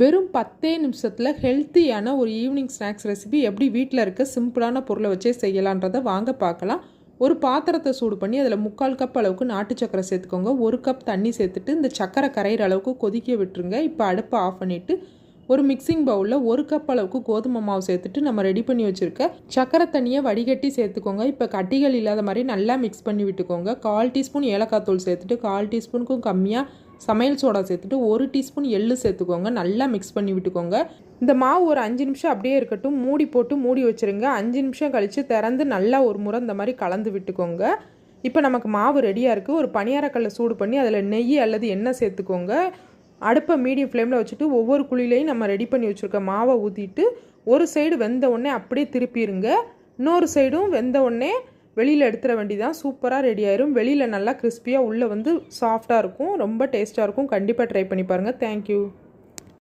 வெறும் 10 நிமிஷத்தில் ஹெல்த்தியான ஒரு ஈவினிங் ஸ்நாக்ஸ் ரெசிபி எப்படி வீட்டில் இருக்க சிம்பிளான பொருளை வச்சே செய்யலான்றதை வாங்க பார்க்கலாம். ஒரு பாத்திரத்தை சூடு பண்ணி அதில் 3/4 கப் அளவுக்கு நாட்டு சக்கரை சேர்த்துக்கோங்க. 1 கப் தண்ணி சேர்த்துட்டு இந்த சக்கரை கரையிற அளவுக்கு கொதிக்க விட்டுருங்க. இப்போ அடுப்பை ஆஃப் பண்ணிவிட்டு ஒரு மிக்சிங் பவுலில் 1 கப் அளவுக்கு கோதுமை மாவு சேர்த்துட்டு நம்ம ரெடி பண்ணி வச்சுருக்க சக்கரை தண்ணியை வடிகட்டி சேர்த்துக்கோங்க. இப்போ கட்டிகள் இல்லாத மாதிரி நல்லா மிக்ஸ் பண்ணி விட்டுக்கோங்க. 1/4 டீஸ்பூன் ஏலக்காய் தூள் சேர்த்துட்டு 1/4 டீஸ்பூனுக்கும் கம்மியாக சமையல் சோடா சேர்த்துட்டு 1 டீஸ்பூன் எள்ளு சேர்த்துக்கோங்க. நல்லா மிக்ஸ் பண்ணி விட்டுக்கோங்க. இந்த மாவு ஒரு 5 நிமிஷம் அப்படியே இருக்கட்டும். மூடி போட்டு மூடி வச்சுருங்க. 5 நிமிஷம் கழித்து திறந்து நல்லா ஒரு முறை இந்த மாதிரி கலந்து விட்டுக்கோங்க. இப்போ நமக்கு மாவு ரெடியாக இருக்குது. ஒரு பணியாரக்கல்லை சூடு பண்ணி அதில் நெய் அல்லது எண்ணெய் சேர்த்துக்கோங்க. அடுப்பை மீடியம் ஃப்ளேமில் வச்சுட்டு ஒவ்வொரு குழிலையும் நம்ம ரெடி பண்ணி வச்சுருக்க மாவை ஊற்றிட்டு ஒரு சைடு வெந்த உடனே அப்படியே திருப்பிடுங்க. இன்னொரு சைடும் வெந்த உடனே வெளியில் எடுத்துட வேண்டியதான். சூப்பராக ரெடி ஆயிரும். வெளியில் நல்லா கிறிஸ்பியாக உள்ளே வந்து சாஃப்டாக இருக்கும். ரொம்ப டேஸ்ட்டாக இருக்கும். கண்டிப்பாக ட்ரை பண்ணி பாருங்கள். தேங்க்யூ.